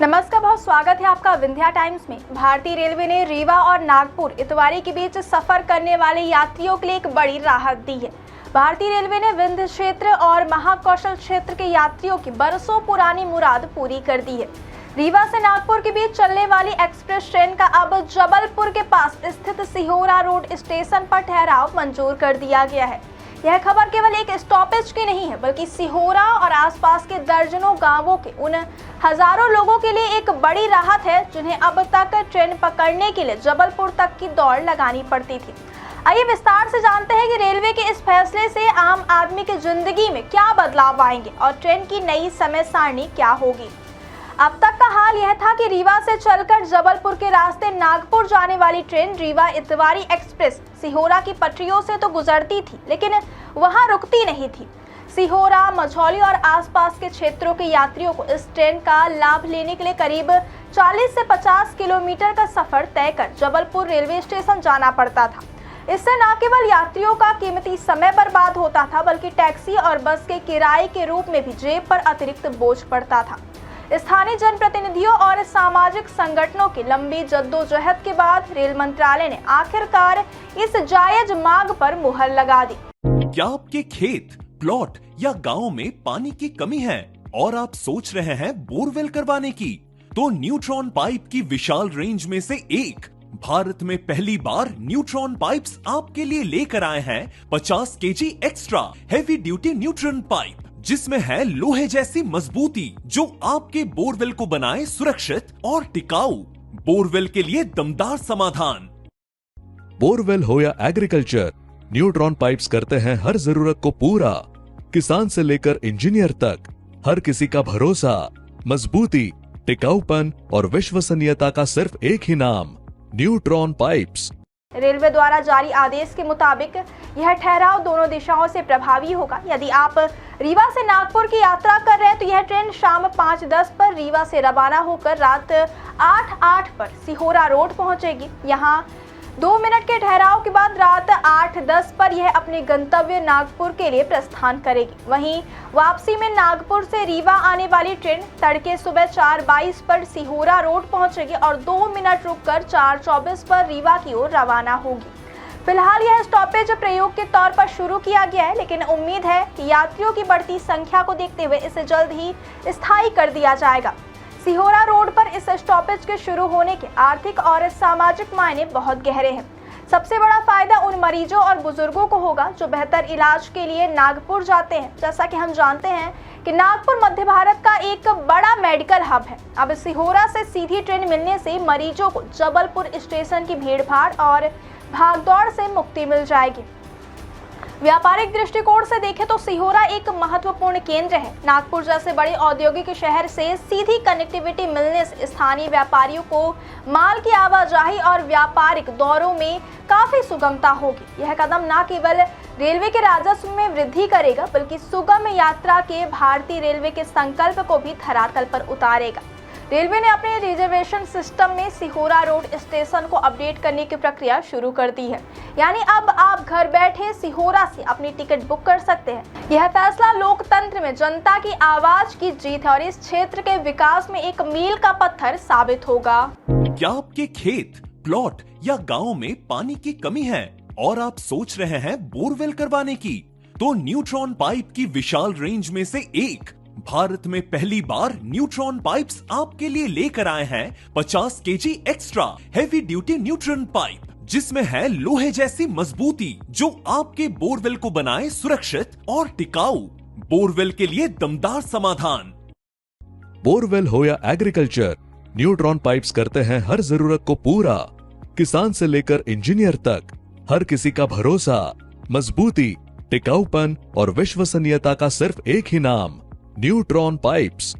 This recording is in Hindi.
नमस्कार, बहुत स्वागत है आपका विंध्या टाइम्स में। भारतीय रेलवे ने रीवा और नागपुर इतवारी के बीच सफर करने वाले यात्रियों के लिए एक बड़ी राहत दी है। भारतीय रेलवे ने विंध्य क्षेत्र और महाकौशल क्षेत्र के यात्रियों की बरसों पुरानी मुराद पूरी कर दी है। रीवा से नागपुर के बीच चलने वाली एक्सप्रेस ट्रेन का अब जबलपुर के पास स्थित सिहोरा रोड स्टेशन पर ठहराव मंजूर कर दिया गया है। यह खबर केवल एक स्टॉपेज की नहीं है, बल्कि सिहोरा और आसपास के दर्जनों गांवों के उन हजारों लोगों के लिए एक बड़ी राहत है जिन्हें अब तक ट्रेन पकड़ने के लिए जबलपुर तक की दौड़ लगानी पड़ती थी। आइए विस्तार से जानते हैं कि रेलवे के इस फैसले से आम आदमी की जिंदगी में क्या बदलाव आएंगे और ट्रेन की नई समय सारणी क्या होगी। अब तक का हाल यह था कि रीवा से चलकर जबलपुर के रास्ते नागपुर जाने वाली ट्रेन रीवा इतवारी एक्सप्रेस सिहोरा की पटरियों से तो गुजरती थी, लेकिन वहां रुकती नहीं थी। सिहोरा, मझौली और आसपास के क्षेत्रों के यात्रियों को इस ट्रेन का लाभ लेने के लिए करीब 40 से 50 किलोमीटर का सफर तय कर जबलपुर रेलवे स्टेशन जाना पड़ता था। इससे न केवल यात्रियों का कीमती समय बर्बाद होता था, बल्कि टैक्सी और बस के किराए के रूप में भी जेब पर अतिरिक्त बोझ पड़ता था। स्थानीय जनप्रतिनिधियों और सामाजिक संगठनों की लंबी जद्दोजहद के बाद रेल मंत्रालय ने आखिरकार इस जायज मांग पर मुहर लगा दी। क्या आपके खेत, प्लॉट या गांव में पानी की कमी है और आप सोच रहे हैं बोरवेल करवाने की? तो न्यूट्रॉन पाइप की विशाल रेंज में से एक भारत में पहली बार न्यूट्रॉन पाइप्स आपके लिए लेकर आए हैं 50 KG extra heavy duty neutron pipe, जिसमें है लोहे जैसी मजबूती जो आपके बोरवेल को बनाए सुरक्षित और टिकाऊ। बोरवेल के लिए दमदार समाधान। बोरवेल हो या एग्रीकल्चर, न्यूट्रॉन पाइप्स करते हैं हर जरूरत को पूरा। किसान से लेकर इंजीनियर तक हर किसी का भरोसा, मजबूती, टिकाऊपन और विश्वसनीयता का सिर्फ एक ही नाम, न्यूट्रॉन पाइप्स। रेलवे द्वारा जारी आदेश के मुताबिक यह ठहराव दोनों दिशाओं से प्रभावी होगा। यदि आप रीवा से नागपुर की यात्रा कर रहे हैं तो यह ट्रेन शाम 5:10 पर रीवा से रवाना होकर रात 8:08 पर सिहोरा रोड पहुंचेगी। यहां 2 मिनट के ठहराव के बाद रात 8:10 पर यह अपने गंतव्य नागपुर के लिए प्रस्थान करेगी। वहीं वापसी में नागपुर से रीवा आने वाली ट्रेन तड़के सुबह 4:22 पर सिहोरा रोड पहुंचेगी और 2 मिनट रुककर 4:24 पर रीवा की ओर रवाना होगी। फिलहाल यह स्टॉपेज प्रयोग के तौर पर शुरू किया गया है, लेकिन उम्मीद है कि यात्रियों की बढ़ती संख्या को देखते हुए इसे जल्द ही स्थायी कर दिया जाएगा। सिहोरा रोड पर इस स्टॉपेज के शुरू होने के आर्थिक और सामाजिक मायने बहुत गहरे हैं। सबसे बड़ा फायदा उन मरीजों और बुजुर्गों को होगा जो बेहतर इलाज के लिए नागपुर जाते हैं। जैसा कि हम जानते हैं कि नागपुर मध्य भारत का एक बड़ा मेडिकल हब है। अब सिहोरा से सीधी ट्रेन मिलने से मरीजों को जबलपुर स्टेशन की भीड़भाड़ और भागदौड़ से मुक्ति मिल जाएगी। व्यापारिक दृष्टिकोण से देखें तो सिहोरा एक महत्वपूर्ण केंद्र है। नागपुर जैसे बड़े औद्योगिक शहर से सीधी कनेक्टिविटी मिलने से स्थानीय व्यापारियों को माल की आवाजाही और व्यापारिक दौरों में काफी सुगमता होगी। यह कदम न केवल रेलवे के राजस्व में वृद्धि करेगा, बल्कि सुगम यात्रा के भारतीय रेलवे के संकल्प को भी धरातल पर उतारेगा। रेलवे ने अपने रिजर्वेशन सिस्टम में सिहोरा रोड स्टेशन को अपडेट करने की प्रक्रिया शुरू कर दी है। यानी अब आप घर बैठे सिहोरा से अपनी टिकट बुक कर सकते हैं। यह फैसला लोकतंत्र में जनता की आवाज की जीत है और इस क्षेत्र के विकास में एक मील का पत्थर साबित होगा। क्या आपके खेत, प्लॉट या गांव में पानी की कमी है और आप सोच रहे हैं बोरवेल करवाने की? तो न्यूट्रॉन पाइप की विशाल रेंज में से एक भारत में पहली बार न्यूट्रॉन पाइप्स आपके लिए लेकर आए हैं 50 KG extra heavy duty neutron pipe, जिसमें है लोहे जैसी मजबूती जो आपके बोरवेल को बनाए सुरक्षित और टिकाऊ। बोरवेल के लिए दमदार समाधान। बोरवेल हो या एग्रीकल्चर, न्यूट्रॉन पाइप्स करते हैं हर जरूरत को पूरा। किसान से लेकर इंजीनियर तक हर किसी का भरोसा, मजबूती, टिकाऊपन और विश्वसनीयता का सिर्फ एक ही नाम, न्यूट्रॉन पाइप्स।